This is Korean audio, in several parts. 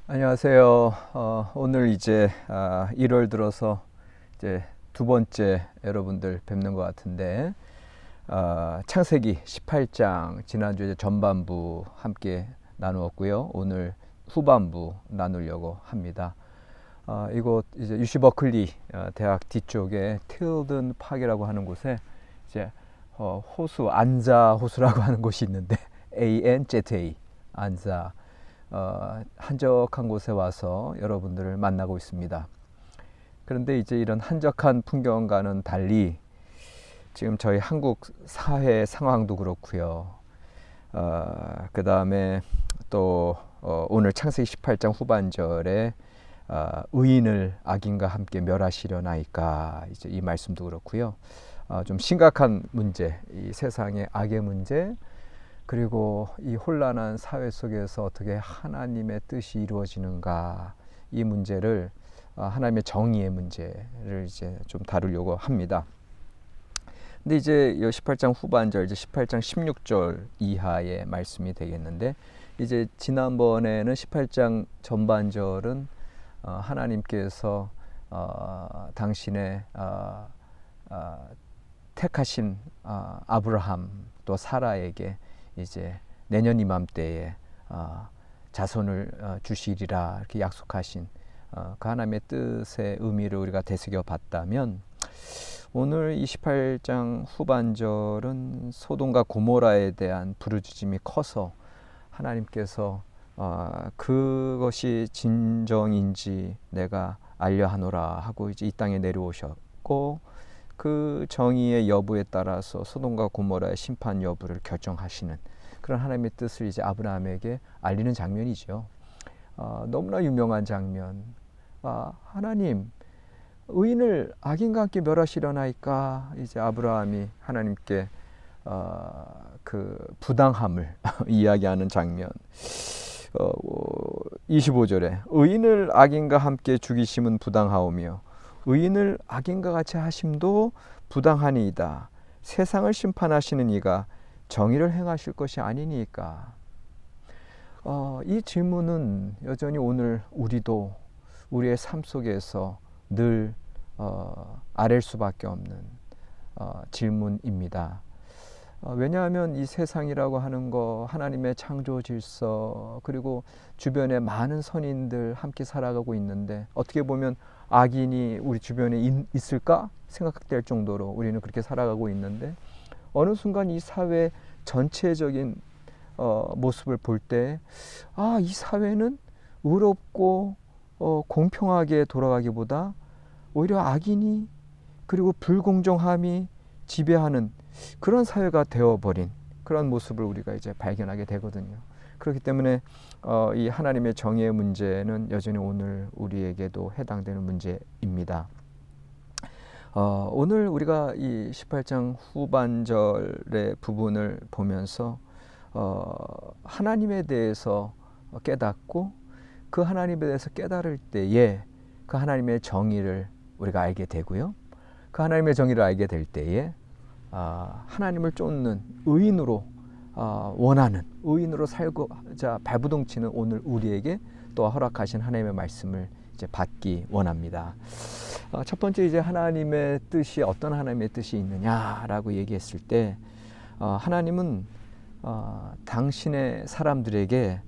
안녕하세요. 오늘 이제 1월 들어서 이제 두 번째 여러분들 뵙는 것 같은데, 창세기 18장 지난주 이제 전반부 함께 나누었고요. 오늘 후반부 나누려고 합니다. 이곳 이제 UC 버클리 대학 뒤쪽에 틸든 파크라고 하는 곳에 이제 호수 안자 호수라고 하는 곳이 있는데 ANZA 안자 한적한 곳에 와서 여러분들을 만나고 있습니다. 그런데 이제 이런 한적한 풍경과는 달리 지금 저희 한국 사회 상황도 그렇고요. 그 다음에 또 오늘 창세기 18장 후반절에 의인을 악인과 함께 멸하시려나이까, 이제 이 말씀도 그렇고요. 좀 심각한 문제, 이 세상의 악의 문제, 그리고 이 혼란한 사회 속에서 어떻게 하나님의 뜻이 이루어지는가, 이 문제를 하나님의 정의의 문제를 이제 좀 다루려고 합니다. 근데 이제 18장 후반절, 이제 18장 16절 이하의 말씀이 되겠는데, 이제 지난번에는 18장 전반절은 하나님께서 당신의 택하신 아브라함 또 사라에게 이제 내년 이맘때에 자손을 주시리라 이렇게 약속하신 그 하나님의 뜻의 의미를 우리가 되새겨 봤다면, 오늘 28장 후반절은 소돔과 고모라에 대한 부르짖음이 커서 하나님께서 그것이 진정인지 내가 알려하노라 하고 이제 이 땅에 내려오셨고, 그 정의의 여부에 따라서 소돔과 고모라의 심판 여부를 결정하시는 그런 하나님의 뜻을 이제 아브라함에게 알리는 장면이죠. 너무나 유명한 장면. 하나님, 의인을 악인과 함께 멸하시려나이까. 이제 아브라함이 하나님께 그 부당함을 이야기하는 장면. 25절에 의인을 악인과 함께 죽이심은 부당하오며 의인을 악인과 같이 하심도 부당하니이다. 세상을 심판하시는 이가 정의를 행하실 것이 아니니까. 이 질문은 여전히 오늘 우리도 우리의 삶 속에서 늘 아랠 수밖에 없는 질문입니다. 왜냐하면 이 세상이라고 하는 거, 하나님의 창조 질서, 그리고 주변에 많은 선인들 함께 살아가고 있는데, 어떻게 보면 악인이 우리 주변에 있을까 생각될 정도로 우리는 그렇게 살아가고 있는데, 어느 순간 이 사회 전체적인 모습을 볼 때, 이 사회는 의롭고 공평하게 돌아가기보다 오히려 악인이, 그리고 불공정함이 지배하는 그런 사회가 되어버린 그런 모습을 우리가 이제 발견하게 되거든요. 그렇기 때문에 이 하나님의 정의의 문제는 여전히 오늘 우리에게도 해당되는 문제입니다. 오늘 우리가 이 18장 후반절의 부분을 보면서 하나님에 대해서 깨닫고, 그 하나님에 대해서 깨달을 때에 그 하나님의 정의를 우리가 알게 되고요. 그 하나님의 정의를 알게 될 때에 하나님을 쫓는 의인으로 원하는 의인으로 살고자 발부동치는 오늘 우리에게 또 허락하신 하나님의 말씀을 이제 받기 원합니다. 첫 번째, 이제 하나님의 뜻이 어떤 하나님의 뜻이 있느냐라고 얘기했을 때, 하나님은 당신의 사람들에게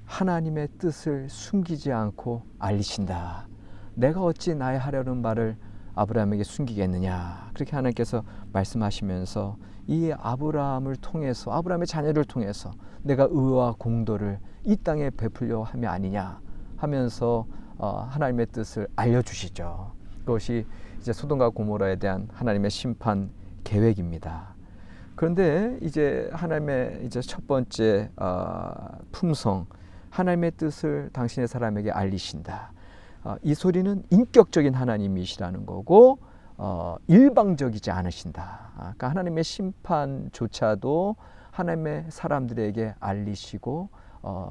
하나님의 뜻을 숨기지 않고 알리신다. 내가 어찌 나의 하려는 말을 아브라함에게 숨기겠느냐, 그렇게 하나님께서 말씀하시면서 이 아브라함을 통해서, 아브라함의 자녀를 통해서 내가 의와 공도를 이 땅에 베풀려 함이 아니냐 하면서 하나님의 뜻을 알려주시죠. 그것이 이제 소돔과 고모라에 대한 하나님의 심판 계획입니다. 그런데 이제 하나님의 이제 첫 번째 품성, 하나님의 뜻을 당신의 사람에게 알리신다. 이 소리는 인격적인 하나님이시라는 거고, 일방적이지 않으신다. 그러니까 하나님의 심판조차도 하나님의 사람들에게 알리시고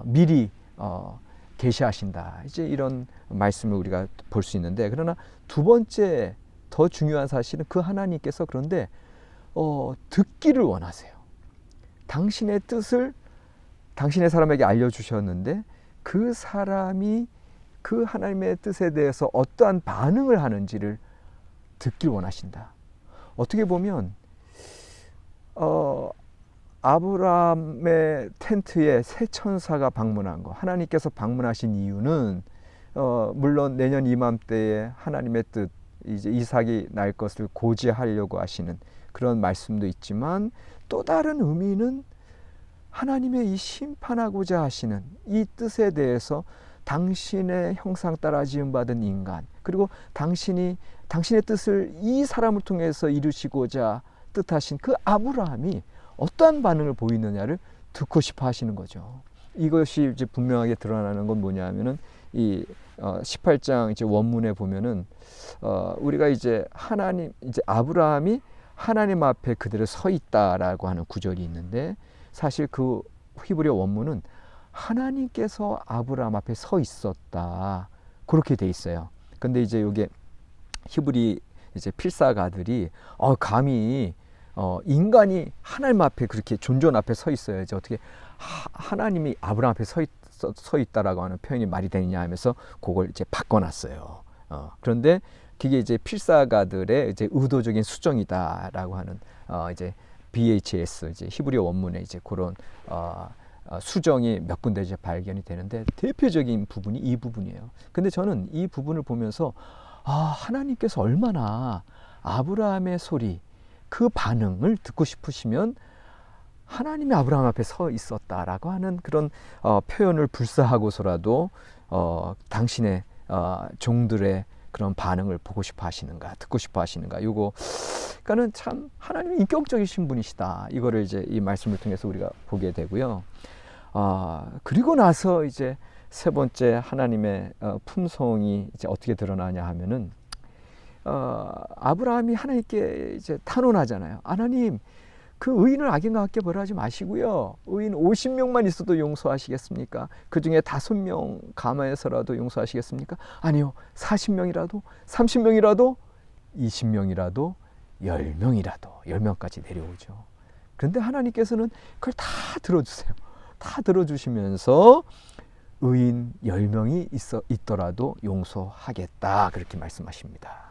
미리 계시하신다. 이제 이런 말씀을 우리가 볼 수 있는데, 그러나 두 번째 더 중요한 사실은 그 하나님께서 그런데 듣기를 원하세요. 당신의 뜻을 당신의 사람에게 알려주셨는데 그 사람이 그 하나님의 뜻에 대해서 어떠한 반응을 하는지를 듣길 원하신다. 어떻게 보면 아브라함의 텐트에 새 천사가 방문한 거, 하나님께서 방문하신 이유는 물론 내년 이맘때에 하나님의 뜻, 이제 이삭이 날 것을 고지하려고 하시는 그런 말씀도 있지만, 또 다른 의미는 하나님의 이 심판하고자 하시는 이 뜻에 대해서 당신의 형상 따라 지음받은 인간, 그리고 당신의 뜻을 이 사람을 통해서 이루시고자 뜻하신 그 아브라함이 어떠한 반응을 보이느냐를 듣고 싶어 하시는 거죠. 이것이 이제 분명하게 드러나는 건 뭐냐면은 이 18장 이제 원문에 보면은 우리가 이제 아브라함이 하나님 앞에 그대로 서 있다라고 하는 구절이 있는데, 사실 그 히브리어 원문은 하나님께서 아브라함 앞에 서 있었다, 그렇게 돼 있어요. 근데 이제 이게 히브리 이제 필사가들이 감히 인간이 하나님 앞에 그렇게 존존 앞에 서 있어야지 어떻게 하나님이 아브라함 앞에 서 있다라고 하는 표현이 말이 되느냐 하면서 그걸 이제 바꿔놨어요. 그런데 그게 이제 필사가들의 이제 의도적인 수정이다라고 하는 이제 BHS 이제 히브리어 원문에 이제 그런 수정이 몇 군데 이제 발견이 되는데, 대표적인 부분이 이 부분이에요. 근데 저는 이 부분을 보면서 하나님께서 얼마나 아브라함의 소리, 그 반응을 듣고 싶으시면 하나님이 아브라함 앞에 서 있었다라고 하는 그런 표현을 불사하고서라도 당신의 종들의 그런 반응을 보고 싶어 하시는가, 듣고 싶어 하시는가, 그러니까는 참 하나님이 인격적이신 분이시다, 이거를 이제 이 말씀을 통해서 우리가 보게 되고요. 그리고 나서 이제 세 번째 하나님의 품성이 이제 어떻게 드러나냐 하면은 아브라함이 하나님께 이제 탄원하잖아요. 하나님, 그 의인을 악인과 같게 벌하지 마시고요, 의인 50명만 있어도 용서하시겠습니까? 그 중에 5명 감화해서라도 용서하시겠습니까? 아니요, 40명이라도 30명이라도 20명이라도 10명이라도 10명까지 내려오죠. 그런데 하나님께서는 그걸 다 들어주세요. 다 들어주시면서 의인 10명이 있더라도 용서하겠다, 그렇게 말씀하십니다.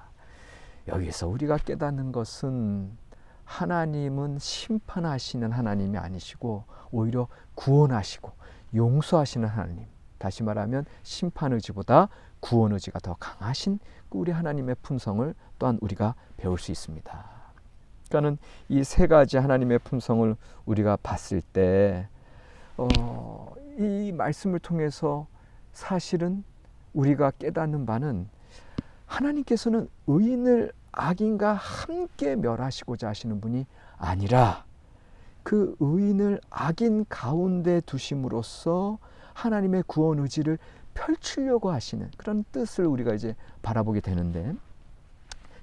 여기서 우리가 깨닫는 것은 하나님은 심판하시는 하나님이 아니시고 오히려 구원하시고 용서하시는 하나님, 다시 말하면 심판 의지보다 구원 의지가 더 강하신 우리 하나님의 품성을 또한 우리가 배울 수 있습니다. 그러니까는 이 세 가지 하나님의 품성을 우리가 봤을 때 이 말씀을 통해서 사실은 우리가 깨닫는 바는 하나님께서는 의인을 악인과 함께 멸하시고자 하시는 분이 아니라 그 의인을 악인 가운데 두심으로써 하나님의 구원 의지를 펼치려고 하시는 그런 뜻을 우리가 이제 바라보게 되는데,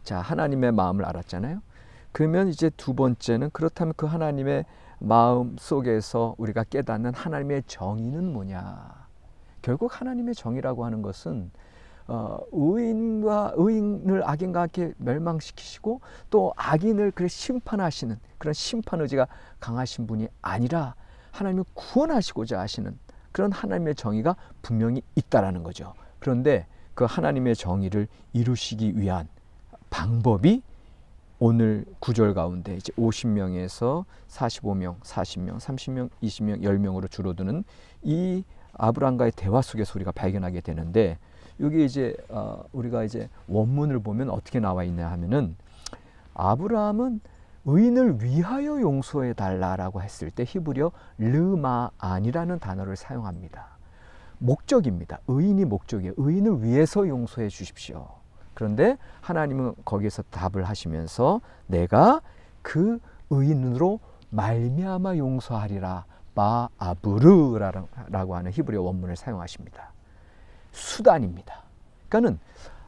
자, 하나님의 마음을 알았잖아요. 그러면 이제 두 번째는, 그렇다면 그 하나님의 마음 속에서 우리가 깨닫는 하나님의 정의는 뭐냐? 결국 하나님의 정의라고 하는 것은 의인을 악인과 함께 멸망시키시고 또 악인을 심판하시는 그런 심판 의지가 강하신 분이 아니라 하나님을 구원하시고자 하시는 그런 하나님의 정의가 분명히 있다라는 거죠. 그런데 그 하나님의 정의를 이루시기 위한 방법이 오늘 구절 가운데 이제 50명에서 45명, 40명, 30명, 20명, 10명으로 줄어드는 이 아브라함과의 대화 속에서 우리가 발견하게 되는데, 여기 이제 우리가 이제 원문을 보면 어떻게 나와 있냐 하면은, 아브라함은 의인을 위하여 용서해 달라라고 했을 때 히브리어 르마안이라는 단어를 사용합니다. 목적입니다. 의인이 목적이에요. 의인을 위해서 용서해 주십시오. 그런데 하나님은 거기에서 답을 하시면서 내가 그 의인으로 말미암아 용서하리라, 마아브르라고 하는 히브리어 원문을 사용하십니다. 수단입니다. 그러니까는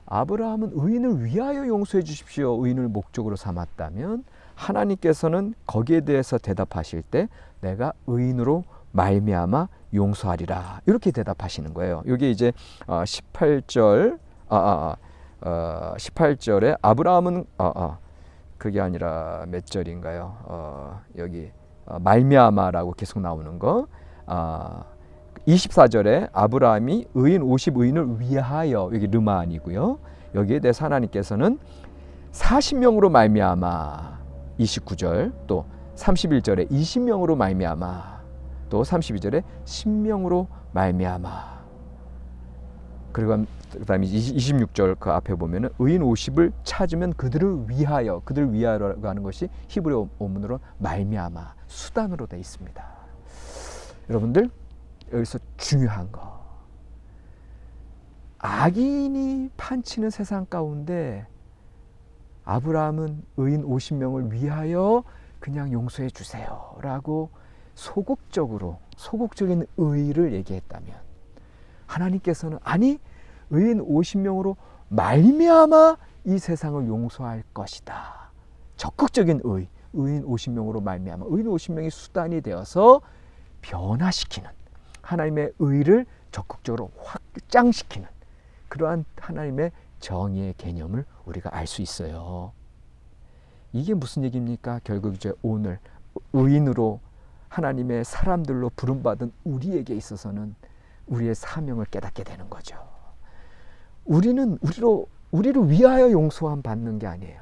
아브라함은 의인을 위하여 용서해 주십시오, 의인을 목적으로 삼았다면, 하나님께서는 거기에 대해서 대답하실 때 내가 의인으로 말미암아 용서하리라, 이렇게 대답하시는 거예요. 이게 이제 18절에 아브라함은 그게 아니라 몇 절인가요? 여기 말미암아라고 계속 나오는 거, 24절에 아브라함이 의인 50의인을 위하여, 여기 르마안이고요. 여기에 대해서 하나님께서는 40명으로 말미암아 29절, 또 31절에 20명으로 말미암아, 또 32절에 10명으로 말미암아. 그리고 그다음에 26절 그 앞에 보면은 의인 50을 찾으면 그들을 위하여라고 하는 것이 히브리 원문으로 말미암아, 수단으로 되어 있습니다. 여러분들, 여기서 중요한 거, 악인이 판치는 세상 가운데 아브라함은 의인 50명을 위하여 그냥 용서해 주세요 라고 소극적인 의를 얘기했다면, 하나님께서는 아니, 의인 50명으로 말미암아 이 세상을 용서할 것이다. 적극적인 의인 50명으로 말미암아, 의인 50명이 수단이 되어서 변화시키는, 하나님의 의를 적극적으로 확장시키는 그러한 하나님의 정의의 개념을 우리가 알 수 있어요. 이게 무슨 얘기입니까? 결국 이제 오늘 의인으로 하나님의 사람들로 부름받은 우리에게 있어서는 우리의 사명을 깨닫게 되는 거죠. 우리는 우리를 위하여 용서함 받는 게 아니에요.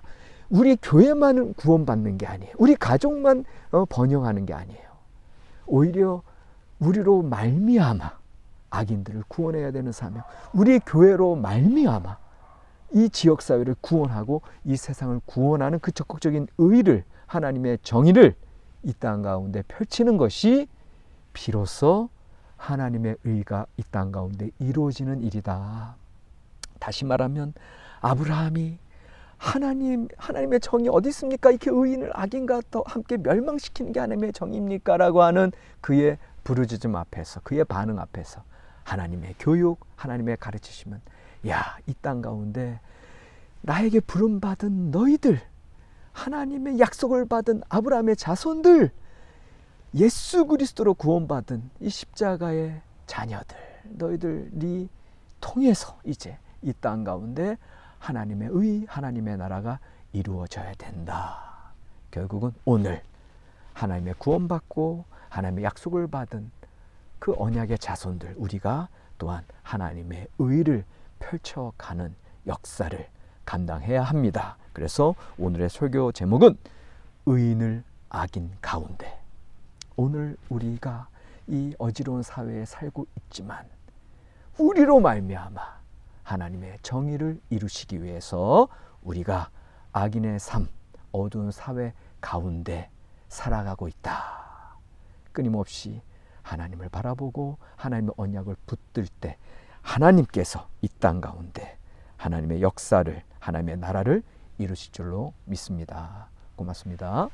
우리 교회만 구원받는 게 아니에요. 우리 가족만 번영하는 게 아니에요. 오히려 우리로 말미암아 악인들을 구원해야 되는 사명, 우리 교회로 말미암아 이 지역사회를 구원하고 이 세상을 구원하는 그 적극적인 의를, 하나님의 정의를 이 땅 가운데 펼치는 것이 비로소 하나님의 의가 이 땅 가운데 이루어지는 일이다. 다시 말하면 아브라함이 하나님의 정의 어디 있습니까? 이렇게 의인을 악인과 함께 멸망시키는 게 하나님의 정의입니까? 라고 하는 그의 부르짖음 앞에서, 그의 반응 앞에서 하나님의 교육, 하나님의 가르치심은, 야, 이 땅 가운데 나에게 부름받은 너희들, 하나님의 약속을 받은 아브라함의 자손들, 예수 그리스도로 구원받은 이 십자가의 자녀들, 너희들이 통해서 이제 이 땅 가운데 하나님의 의, 하나님의 나라가 이루어져야 된다. 결국은 오늘 하나님의 구원받고 하나님의 약속을 받은 그 언약의 자손들, 우리가 또한 하나님의 의를 펼쳐가는 역사를 감당해야 합니다. 그래서 오늘의 설교 제목은 의인을 악인 가운데. 오늘 우리가 이 어지러운 사회에 살고 있지만 우리로 말미암아 하나님의 정의를 이루시기 위해서 우리가 악인의 삶, 어두운 사회 가운데 살아가고 있다. 끊임없이 하나님을 바라보고 하나님의 언약을 붙들 때 하나님께서 이 땅 가운데 하나님의 역사를, 하나님의 나라를 이루실 줄로 믿습니다. 고맙습니다.